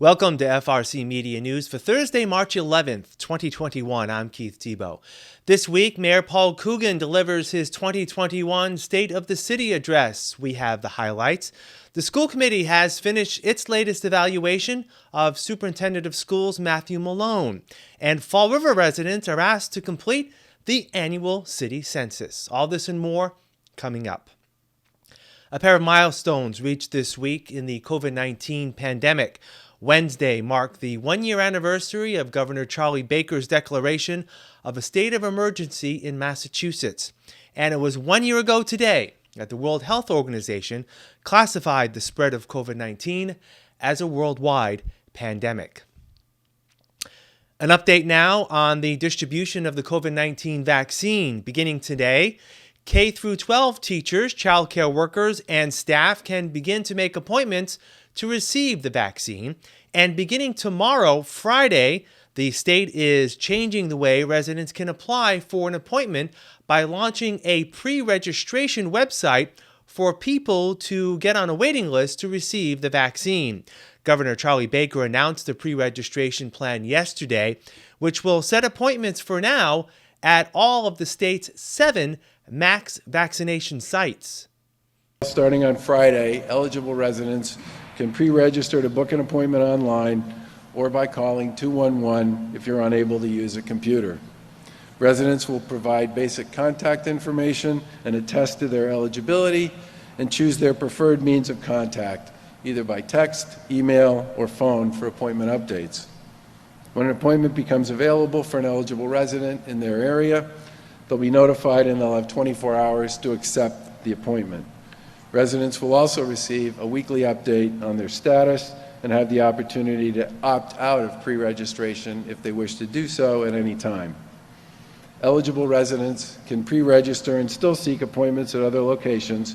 Welcome to FRCMedia News for Thursday, March 11th, 2021. I'm Keith Tebow. This week, Mayor Paul Coogan delivers his 2021 State of the City address. We have the highlights. The school committee has finished its latest evaluation of Superintendent of Schools Matthew Malone, and Fall River residents are asked to complete the annual city census. All this and more coming up. A pair of milestones reached this week in the COVID-19 pandemic. Wednesday marked the one-year anniversary of Governor Charlie Baker's declaration of a state of emergency in Massachusetts. And it was 1 year ago today that the World Health Organization classified the spread of COVID-19 as a worldwide pandemic. An update now on the distribution of the COVID-19 vaccine. Beginning today, K through 12 teachers, childcare workers, and staff can begin to make appointments to receive the vaccine. And beginning tomorrow, Friday, the state is changing the way residents can apply for an appointment by launching a pre-registration website for people to get on a waiting list to receive the vaccine. Governor Charlie Baker announced the pre-registration plan yesterday, which will set appointments for now at all of the state's 7 max vaccination sites. Starting on Friday, eligible residents can pre-register to book an appointment online or by calling 211 if you're unable to use a computer. Residents will provide basic contact information and attest to their eligibility and choose their preferred means of contact, either by text, email, or phone for appointment updates. When an appointment becomes available for an eligible resident in their area, they'll be notified and they'll have 24 hours to accept the appointment. Residents will also receive a weekly update on their status and have the opportunity to opt out of pre-registration if they wish to do so at any time. Eligible residents can pre-register and still seek appointments at other locations.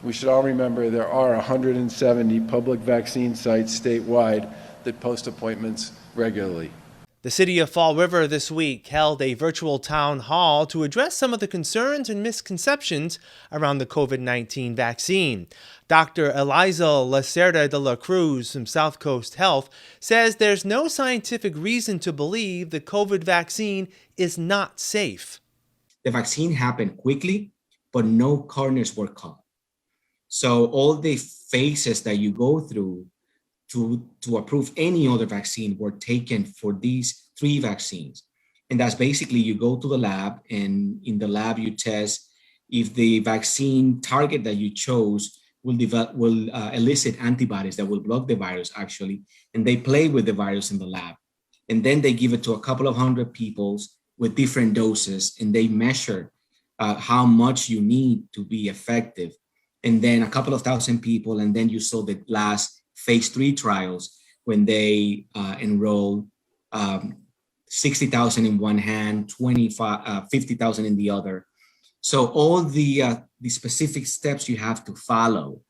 We should all remember there are 170 public vaccine sites statewide that post appointments regularly. The city of Fall River this week held a virtual town hall to address some of the concerns and misconceptions around the COVID-19 vaccine. Dr. Eliza Lacerda de la Cruz from South Coast Health says there's no scientific reason to believe the COVID vaccine is not safe. The vaccine happened quickly, but no corners were cut. So all the phases that you go through to approve any other vaccine were taken for these 3 vaccines. And that's basically you go to the lab, and in the lab you test if the vaccine target that you chose will elicit antibodies that will block the virus actually, and they play with the virus in the lab. And then they give it to a couple of hundred people with different doses, and they measure how much you need to be effective. And then a couple of thousand people, and then you saw the last phase 3 trials when they enrolled 60,000 in one hand, 50,000 in the other. So all the specific steps you have to follow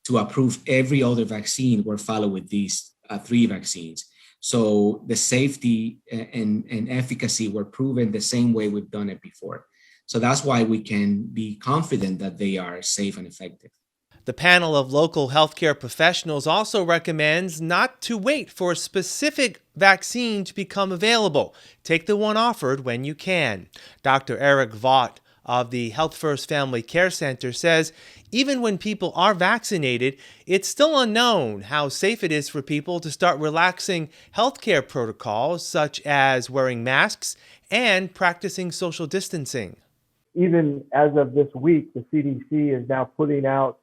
to approve every other vaccine were followed with these 3 vaccines. So the safety and efficacy were proven the same way we've done it before. So that's why we can be confident that they are safe and effective. The panel of local healthcare professionals also recommends not to wait for a specific vaccine to become available. Take the one offered when you can. Dr. Eric Vaught of the Health First Family Care Center says even when people are vaccinated, it's still unknown how safe it is for people to start relaxing healthcare protocols such as wearing masks and practicing social distancing. Even as of this week, the CDC is now putting out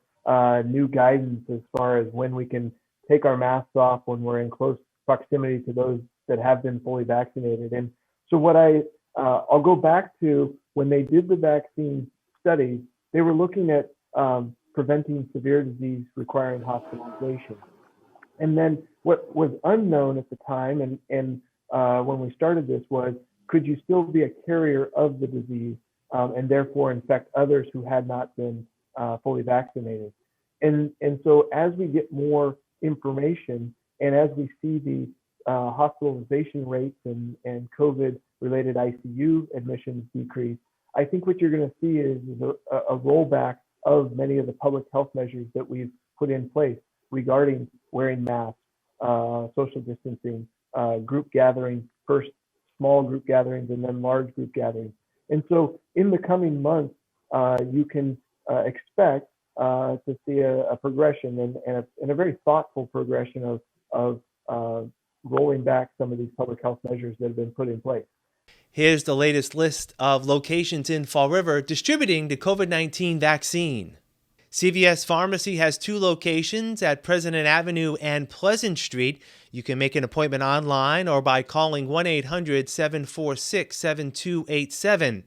new guidance as far as when we can take our masks off when we're in close proximity to those that have been fully vaccinated. And so I'll go back to when they did the vaccine study, they were looking at preventing severe disease requiring hospitalization. And then what was unknown at the time and when we started this was, could you still be a carrier of the disease and therefore infect others who had not been fully vaccinated. And so as we get more information and as we see the hospitalization rates and COVID-related ICU admissions decrease, I think what you're going to see is a rollback of many of the public health measures that we've put in place regarding wearing masks, social distancing, group gatherings, first small group gatherings and then large group gatherings. And so in the coming months, you can expect to see a progression and a very thoughtful progression of rolling back some of these public health measures that have been put in place. Here's the latest list of locations in Fall River distributing the COVID-19 vaccine. CVS Pharmacy has 2 locations at President Avenue and Pleasant Street. You can make an appointment online or by calling 1-800-746-7287.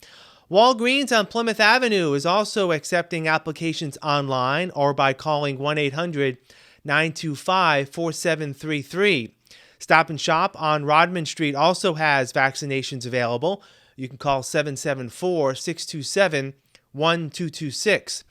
Walgreens on Plymouth Avenue is also accepting applications online or by calling 1-800-925-4733. Stop and Shop on Rodman Street also has vaccinations available. You can call 774-627-1226.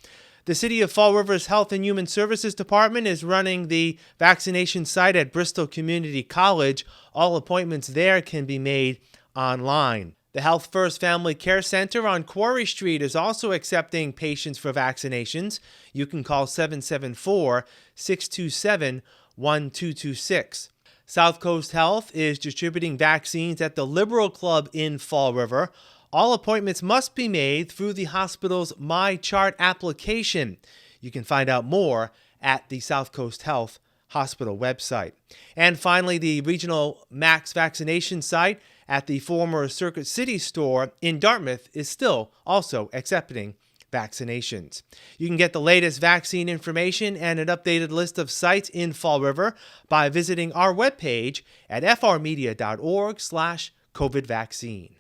The City of Fall River's Health and Human Services Department is running the vaccination site at Bristol Community College. All appointments there can be made online. The Health First Family Care Center on Quarry Street is also accepting patients for vaccinations. You can call 774-627-1226. South Coast Health is distributing vaccines at the Liberal Club in Fall River. All appointments must be made through the hospital's MyChart application. You can find out more at the South Coast Health Hospital website. And finally, the regional Max vaccination site at the former Circuit City store in Dartmouth is still also accepting vaccinations. You can get the latest vaccine information and an updated list of sites in Fall River by visiting our webpage at frmedia.org/COVID-vaccine.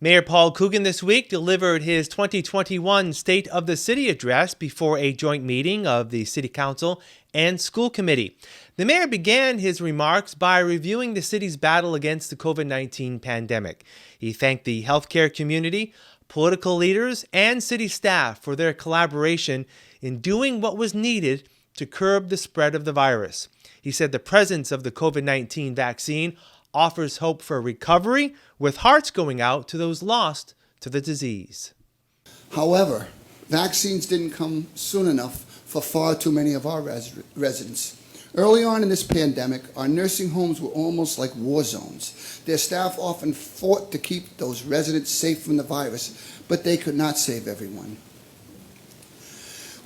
Mayor Paul Coogan this week delivered his 2021 State of the City address before a joint meeting of the City Council and School Committee. The mayor began his remarks by reviewing the city's battle against the COVID-19 pandemic. He thanked the healthcare community, political leaders, and city staff for their collaboration in doing what was needed to curb the spread of the virus. He said the presence of the COVID-19 vaccine offers hope for recovery, with hearts going out to those lost to the disease. However, vaccines didn't come soon enough for far too many of our residents. Early on in this pandemic, our nursing homes were almost like war zones. Their staff often fought to keep those residents safe from the virus, but they could not save everyone.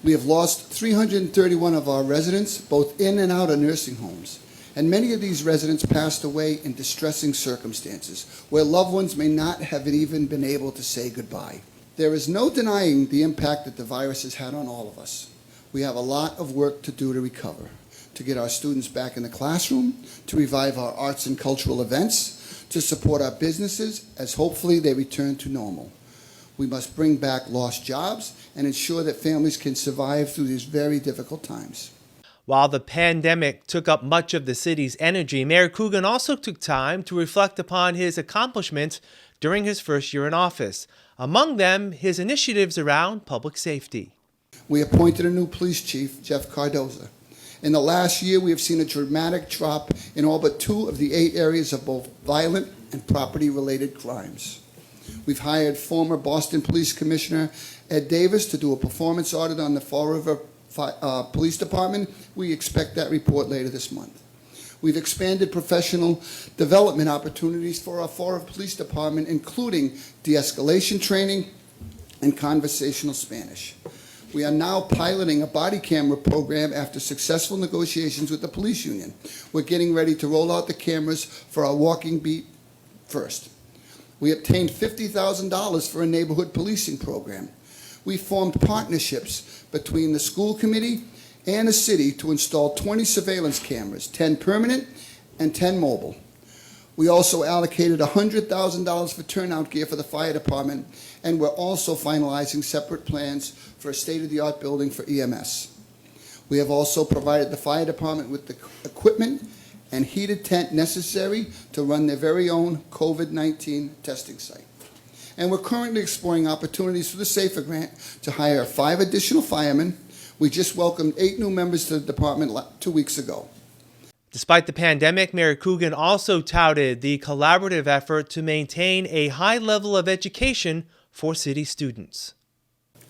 We have lost 331 of our residents, both in and out of nursing homes. And many of these residents passed away in distressing circumstances, where loved ones may not have even been able to say goodbye. There is no denying the impact that the virus has had on all of us. We have a lot of work to do to recover, to get our students back in the classroom, to revive our arts and cultural events, to support our businesses as hopefully they return to normal. We must bring back lost jobs and ensure that families can survive through these very difficult times. While the pandemic took up much of the city's energy, Mayor Coogan also took time to reflect upon his accomplishments during his first year in office. Among them, his initiatives around public safety. We appointed a new police chief, Jeff Cardoza. In the last year, we have seen a dramatic drop in all but 2 of the 8 areas of both violent and property-related crimes. We've hired former Boston Police Commissioner Ed Davis to do a performance audit on the Fall River Police Department. We expect that report later this month. We've expanded professional development opportunities for our Fall River Police Department, including de-escalation training and conversational Spanish. We are now piloting a body camera program after successful negotiations with the police union. We're getting ready to roll out the cameras for our walking beat first. We obtained $50,000 for a neighborhood policing program. We formed partnerships between the school committee and the city to install 20 surveillance cameras, 10 permanent and 10 mobile. We also allocated $100,000 for turnout gear for the fire department, and we're also finalizing separate plans for a state-of-the-art building for EMS. We have also provided the fire department with the equipment and heated tent necessary to run their very own COVID-19 testing site. And we're currently exploring opportunities for the SAFER grant to hire 5 additional firemen. We just welcomed 8 new members to the department 2 weeks ago. Despite the pandemic, Mayor Coogan also touted the collaborative effort to maintain a high level of education for city students.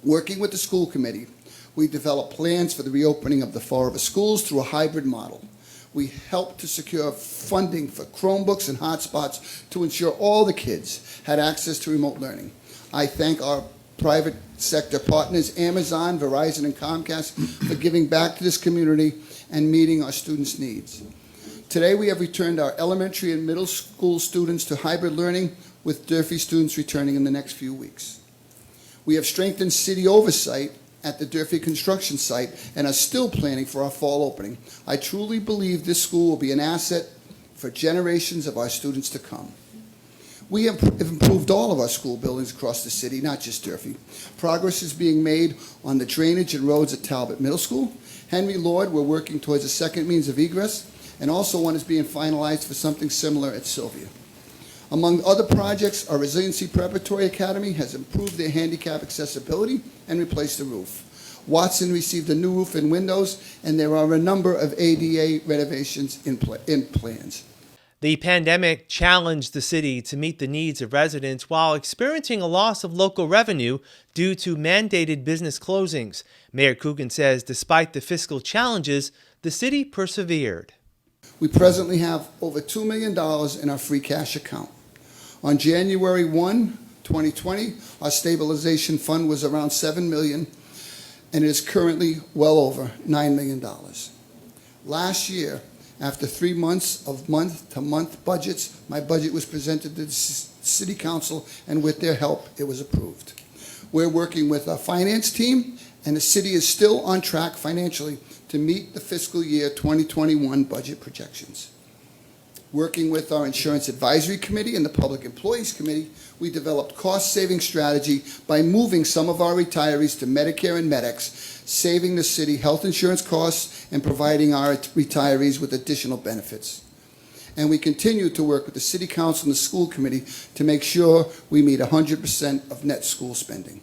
Working with the school committee, we developed plans for the reopening of the Fall River schools through a hybrid model. We helped to secure funding for Chromebooks and hotspots to ensure all the kids had access to remote learning. I thank our private sector partners, Amazon, Verizon, and Comcast, for giving back to this community and meeting our students' needs. Today, we have returned our elementary and middle school students to hybrid learning, with Durfee students returning in the next few weeks. We have strengthened city oversight at the Durfee construction site and are still planning for our fall opening. I truly believe this school will be an asset for generations of our students to come. We have improved all of our school buildings across the city, not just Durfee. Progress is being made on the drainage and roads at Talbot Middle School. Henry Lord, we're working towards a second means of egress, and also one is being finalized for something similar at Sylvia. Among other projects, our Resiliency Preparatory Academy has improved their handicap accessibility and replaced the roof. Watson received a new roof and windows, and there are a number of ADA renovations in plans. The pandemic challenged the city to meet the needs of residents while experiencing a loss of local revenue due to mandated business closings. Mayor Coogan says despite the fiscal challenges, the city persevered. We presently have over $2 million in our free cash account. On January 1, 2020, our stabilization fund was around $7 million, and it is currently well over $9 million. Last year, after 3 months of month-to-month budgets, my budget was presented to the City Council, and with their help, it was approved. We're working with our finance team, and the city is still on track financially to meet the fiscal year 2021 budget projections. Working with our Insurance Advisory Committee and the Public Employees Committee, we developed cost-saving strategy by moving some of our retirees to Medicare and MedEx, saving the city health insurance costs and providing our retirees with additional benefits. And we continue to work with the City Council and the School Committee to make sure we meet 100% of net school spending.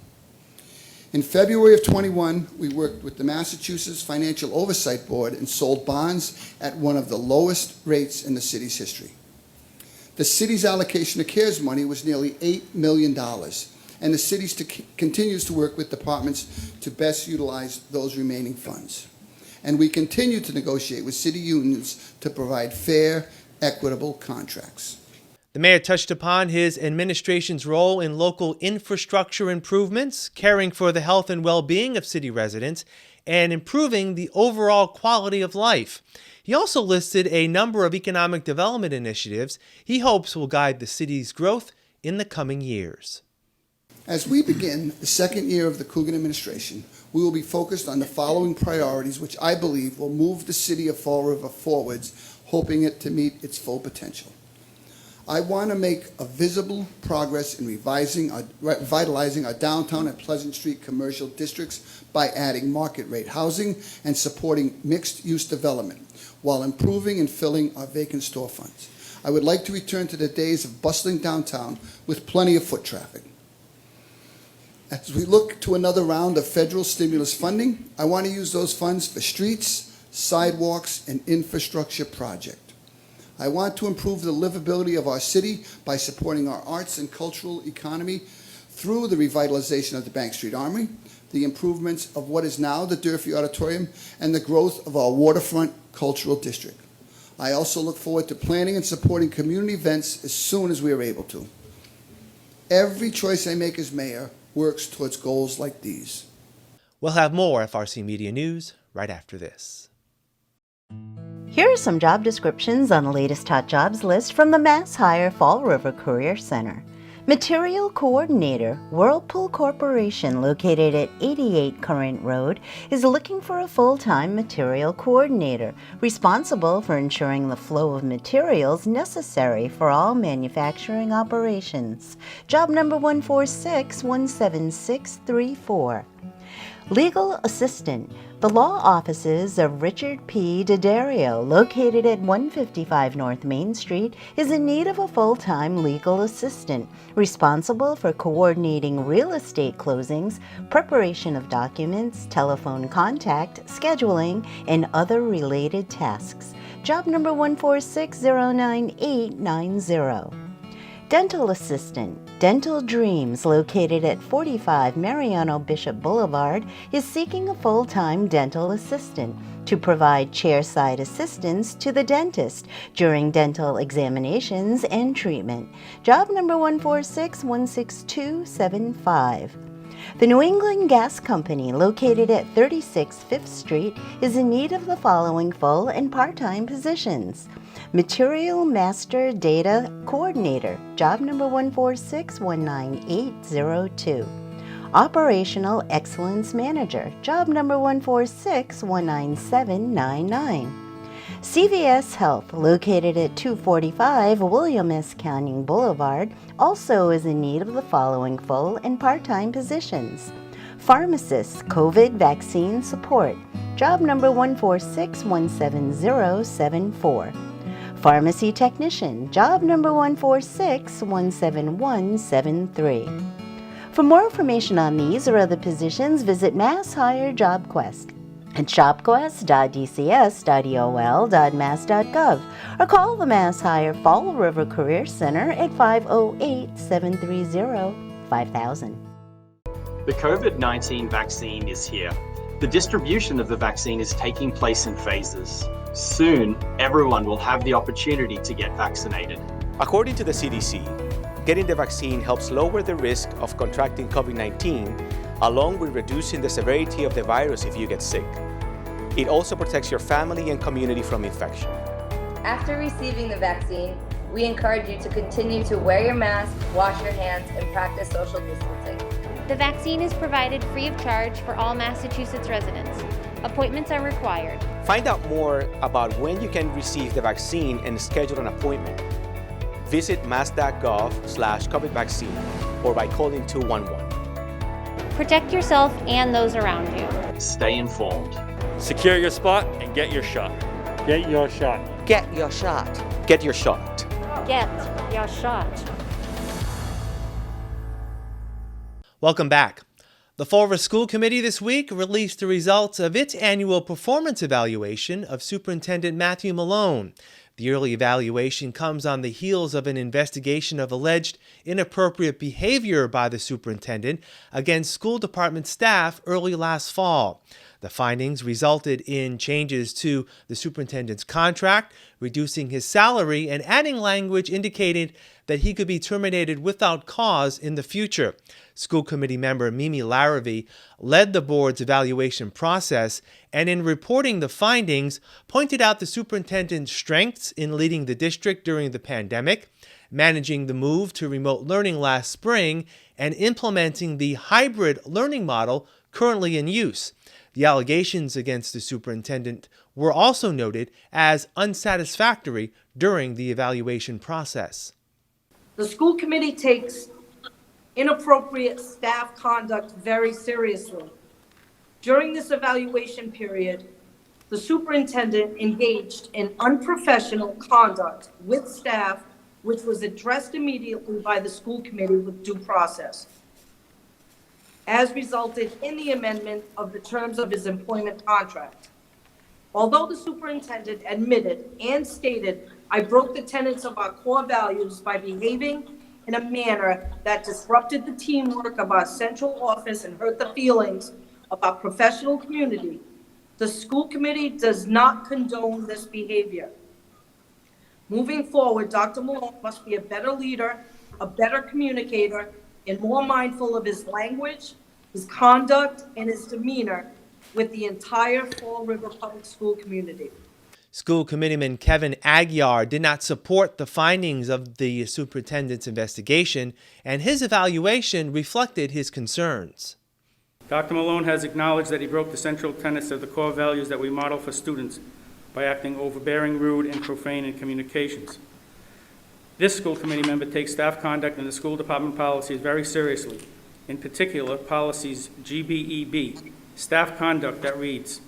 In February of 21, we worked with the Massachusetts Financial Oversight Board and sold bonds at one of the lowest rates in the city's history. The city's allocation of CARES money was nearly $8 million, and the city continues to work with departments to best utilize those remaining funds. And we continue to negotiate with city unions to provide fair, equitable contracts. The mayor touched upon his administration's role in local infrastructure improvements, caring for the health and well-being of city residents, and improving the overall quality of life. He also listed a number of economic development initiatives he hopes will guide the city's growth in the coming years. As we begin the second year of the Coogan administration, we will be focused on the following priorities, which I believe will move the city of Fall River forwards, hoping it to meet its full potential. I want to make a visible progress in revitalizing our downtown and Pleasant Street commercial districts by adding market rate housing and supporting mixed-use development while improving and filling our vacant storefronts. I would like to return to the days of bustling downtown with plenty of foot traffic. As we look to another round of federal stimulus funding, I want to use those funds for streets, sidewalks, and infrastructure projects. I want to improve the livability of our city by supporting our arts and cultural economy through the revitalization of the Bank Street Armory, the improvements of what is now the Durfee Auditorium, and the growth of our waterfront cultural district. I also look forward to planning and supporting community events as soon as we are able to. Every choice I make as mayor works towards goals like these. We'll have more FRC Media News right after this. Here are some job descriptions on the latest hot jobs list from the Mass Hire Fall River Career Center. Material Coordinator, Whirlpool Corporation, located at 88 Current Road, is looking for a full-time material coordinator responsible for ensuring the flow of materials necessary for all manufacturing operations. Job number 146-17634. Legal Assistant. The law offices of Richard P. D'Addario, located at 155 North Main Street, is in need of a full-time legal assistant responsible for coordinating real estate closings, preparation of documents, telephone contact, scheduling, and other related tasks. Job number 146-09890. Dental Assistant. Dental Dreams, located at 45 Mariano Bishop Boulevard, is seeking a full-time dental assistant to provide chairside assistance to the dentist during dental examinations and treatment. Job number 146-16275. The New England Gas Company, located at 36 Fifth Street, is in need of the following full and part-time positions. Material Master Data Coordinator, job number 146-19802. Operational Excellence Manager, job number 146-19799. CVS Health, located at 245 William S. Canning Boulevard, also is in need of the following full and part-time positions. Pharmacist COVID Vaccine Support, job number 146-17074. Pharmacy Technician, job number 146-17173. For more information on these or other positions, visit Mass Hire JobQuest at shopquest.dcs.ol.mass.gov or call the Mass Hire Fall River Career Center at 508-730-5000. The COVID-19 vaccine is here. The distribution of the vaccine is taking place in phases. Soon, everyone will have the opportunity to get vaccinated. According to the CDC, getting the vaccine helps lower the risk of contracting COVID-19, along with reducing the severity of the virus if you get sick. It also protects your family and community from infection. After receiving the vaccine, we encourage you to continue to wear your mask, wash your hands, and practice social distancing. The vaccine is provided free of charge for all Massachusetts residents. Appointments are required. Find out more about when you can receive the vaccine and schedule an appointment. Visit mass.gov/COVID vaccine or by calling 211. Protect yourself and those around you. Stay informed. Secure your spot and get your shot. Get your shot. Get your shot. Get your shot. Get your shot. Welcome back. The Fall River School Committee this week released the results of its annual performance evaluation of Superintendent Matthew Malone. The early evaluation comes on the heels of an investigation of alleged inappropriate behavior by the superintendent against school department staff early last fall. The findings resulted in changes to the superintendent's contract, reducing his salary and adding language indicating that he could be terminated without cause in the future. School committee member Mimi Larrabee led the board's evaluation process and in reporting the findings pointed out the superintendent's strengths in leading the district during the pandemic, managing the move to remote learning last spring, and implementing the hybrid learning model currently in use. The allegations against the superintendent were also noted as unsatisfactory during the evaluation process. The school committee takes inappropriate staff conduct very seriously. During this evaluation period, the superintendent engaged in unprofessional conduct with staff, which was addressed immediately by the school committee with due process, as resulted in the amendment of the terms of his employment contract. Although the superintendent admitted and stated, "I broke the tenets of our core values by behaving in a manner that disrupted the teamwork of our central office and hurt the feelings of our professional community," the school committee does not condone this behavior. Moving forward, Dr. Malone must be a better leader, a better communicator, and more mindful of his language, his conduct, and his demeanor with the entire Fall River Public School community. School Committeeman Kevin Aguiar did not support the findings of the superintendent's investigation, and his evaluation reflected his concerns. Dr. Malone has acknowledged that he broke the central tenets of the core values that we model for students by acting overbearing, rude, and profane in communications. This school committee member takes staff conduct and the school department policies very seriously, in particular policies GBEB, staff conduct that reads,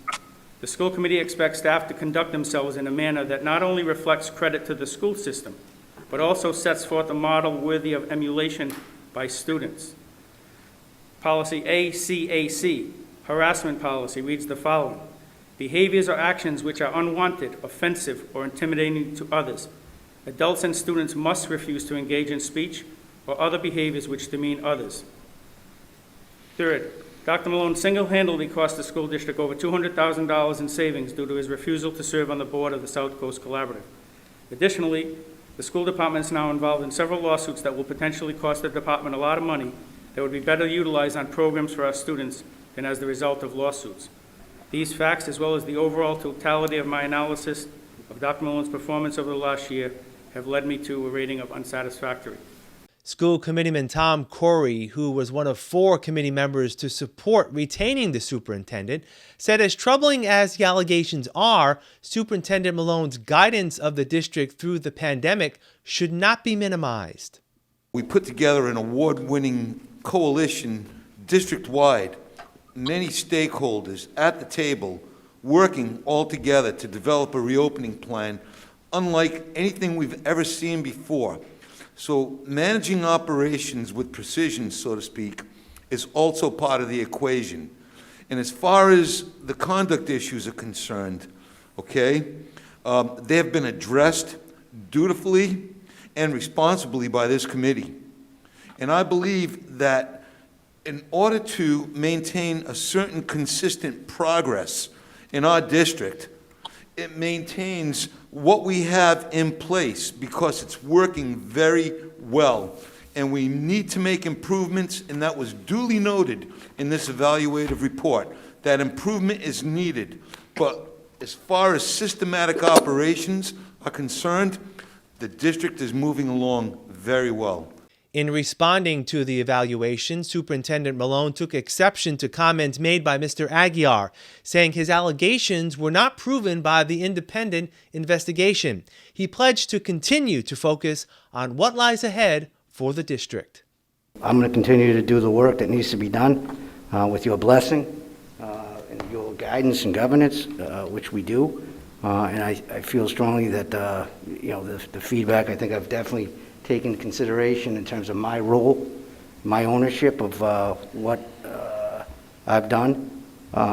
"The school committee expects staff to conduct themselves in a manner that not only reflects credit to the school system, but also sets forth a model worthy of emulation by students." Policy ACAC, harassment policy, reads the following: "Behaviors or actions which are unwanted, offensive, or intimidating to others, Adults and students must refuse to engage in speech or other behaviors which demean others. Third, Dr. Malone single-handedly cost the school district over $200,000 in savings due to his refusal to serve on the board of the South Coast Collaborative. Additionally, the school department is now involved in several lawsuits that will potentially cost the department a lot of money that would be better utilized on programs for our students than as the result of lawsuits. These facts, as well as the overall totality of my analysis of Dr. Malone's performance over the last year, have led me to a rating of unsatisfactory. School Committeeman Tom Corey, who was one of 4 committee members to support retaining the superintendent, said as troubling as the allegations are, Superintendent Malone's guidance of the district through the pandemic should not be minimized. We put together an award-winning coalition district-wide, many stakeholders at the table working all together to develop a reopening plan unlike anything we've ever seen before. So managing operations with precision, so to speak, is also part of the equation. And as far as the conduct issues are concerned, okay, they have been addressed dutifully and responsibly by this committee. And I believe that in order to maintain a certain consistent progress in our district, it maintains what we have in place because it's working very well. And we need to make improvements, and that was duly noted in this evaluative report. That improvement is needed. But as far as systematic operations are concerned, the district is moving along very well. In responding to the evaluation, Superintendent Malone took exception to comments made by Mr. Aguiar, saying his allegations were not proven by the independent investigation. He pledged to continue to focus on what lies ahead for the district. I'm going to continue to do the work that needs to be done with your blessing and your guidance and governance, which we do. And I feel strongly that the feedback, I think I've definitely taken into consideration in terms of my role, my ownership of what I've done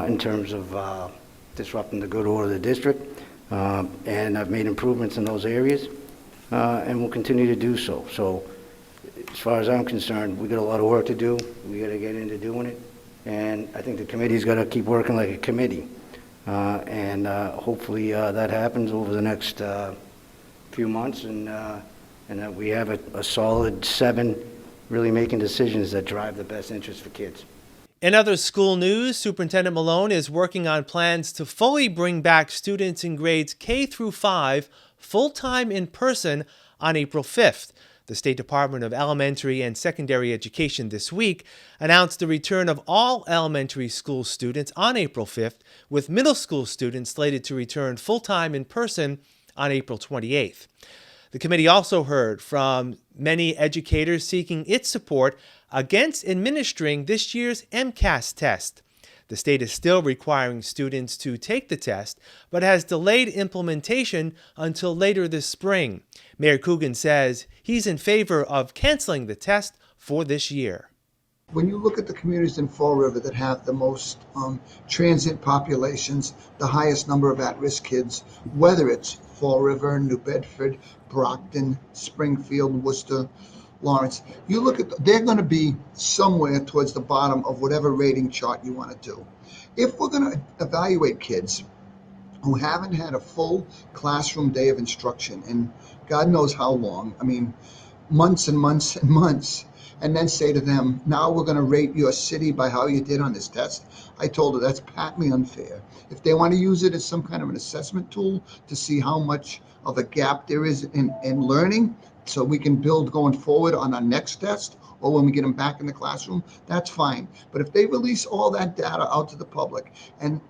in terms of disrupting the good order of the district. And I've made improvements in those areas and will continue to do so. So as far as I'm concerned, we got a lot of work to do. We got to get into doing it. And I think the committee's got to keep working like a committee. And hopefully that happens over the next few months, and that we have a solid 7 really making decisions that drive the best interest for kids. In other school news, Superintendent Malone is working on plans to fully bring back students in grades K through 5 full-time in person on April 5th. The State Department of Elementary and Secondary Education this week announced the return of all elementary school students on April 5th, with middle school students slated to return full-time in person on April 28th. The committee also heard from many educators seeking its support against administering this year's MCAS test. The state is still requiring students to take the test, but has delayed implementation until later this spring. Mayor Coogan says he's in favor of canceling the test for this year. When you look at the communities in Fall River that have the most transient populations, the highest number of at-risk kids, whether it's Fall River, New Bedford, Brockton, Springfield, Worcester, Lawrence, you look at, they're going to be somewhere towards the bottom of whatever rating chart you want to do. If we're going to evaluate kids who haven't had a full classroom day of instruction in God knows how long, I mean, months and months and months, and then say to them, now we're going to rate your city by how you did on this test. I told her that's patently unfair. If they want to use it as some kind of an assessment tool to see how much of a gap there is in learning, so we can build going forward on our next test or when we get them back in the classroom, that's fine. But if they release all that data out to the public and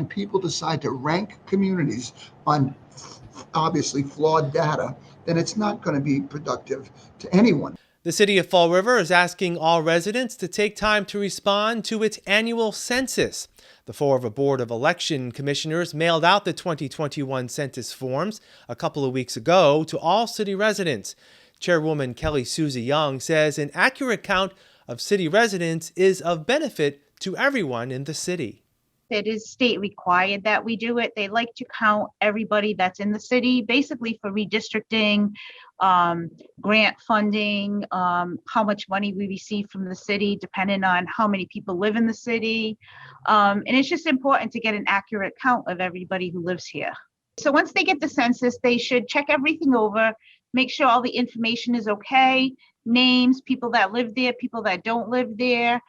people decide to rank communities on obviously flawed data, then it's not going to be productive to anyone. The city of Fall River is asking all residents to take time to respond to its annual census. The Fall River Board of Election Commissioners mailed out the 2021 census forms a couple of weeks ago to all city residents. Chairwoman Kelly Susie Young says an accurate count of city residents is of benefit to everyone in the city. It is state required that we do it. They like to count everybody that's in the city, basically for redistricting, grant funding, how much money we receive from the city, depending on how many people live in the city. And it's just important to get an accurate count of everybody who lives here. So once they get the census, they should check everything over, make sure all the information is okay, names, people that live there, people that don't live there,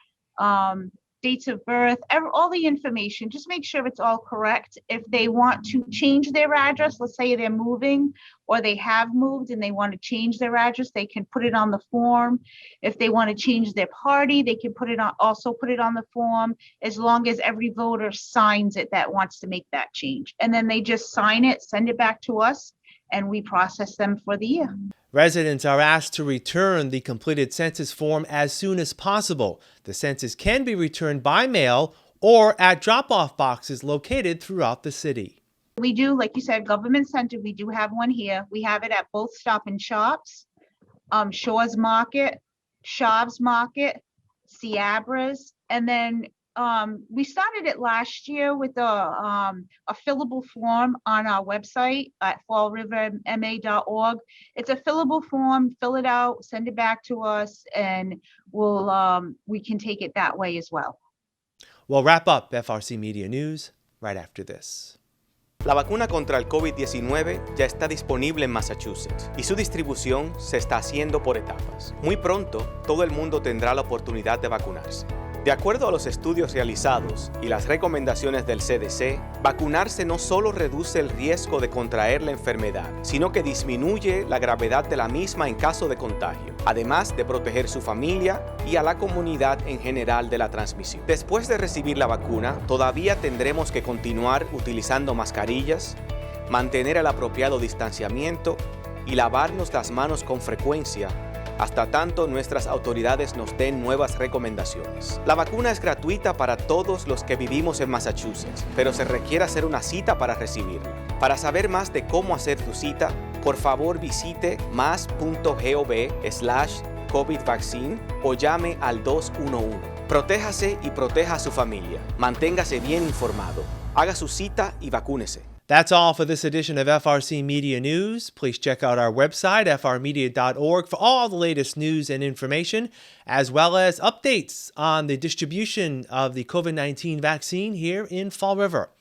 dates of birth, all the information, just make sure it's all correct. If they want to change their address, let's say they're moving or they have moved and they want to change their address, they can put it on the form. If they want to change their party, they can also put it on the form, as long as every voter signs it that wants to make that change. And then they just sign it, send it back to us, and we process them for the year. Residents are asked to return the completed census form as soon as possible. The census can be returned by mail or at drop-off boxes located throughout the city. We do, like you said, Government Center, we do have one here. We have it at both Stop and Shops, Shores Market, Shavs Market, Ciabras, and then we started it last year with a fillable form on our website at fallriverma.org. It's a fillable form, fill it out, send it back to us, and we can take it that way as well. We'll wrap up FRC Media News right after this. La vacuna contra el COVID-19 ya está disponible en Massachusetts y su distribución se está haciendo por etapas. Muy pronto, todo el mundo tendrá la oportunidad de vacunarse. De acuerdo a los estudios realizados y las recomendaciones del CDC, vacunarse no solo reduce el riesgo de contraer la enfermedad, sino que disminuye la gravedad de la misma en caso de contagio, además de proteger su familia y a la comunidad en general de la transmisión. Después de recibir la vacuna, todavía tendremos que continuar utilizando mascarillas, mantener el apropiado distanciamiento y lavarnos las manos con frecuencia, hasta tanto nuestras autoridades nos den nuevas recomendaciones. La vacuna es gratuita para todos los que vivimos en Massachusetts, pero se requiere hacer una cita para recibirla. Para saber más de cómo hacer tu cita, por favor visite mas.gov/COVID-vaccine o llame al 211. Protéjase y proteja a su familia. Manténgase bien informado. Haga su cita y vacúnese. That's all for this edition of FRC Media News. Please check out our website, frmedia.org, for all the latest news and information, as well as updates on the distribution of the COVID-19 vaccine here in Fall River.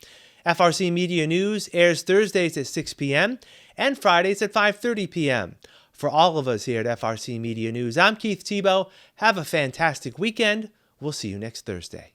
FRC Media News airs Thursdays at 6 p.m. and Fridays at 5:30 p.m. For all of us here at FRC Media News, I'm Keith Tebow. Have a fantastic weekend. We'll see you next Thursday.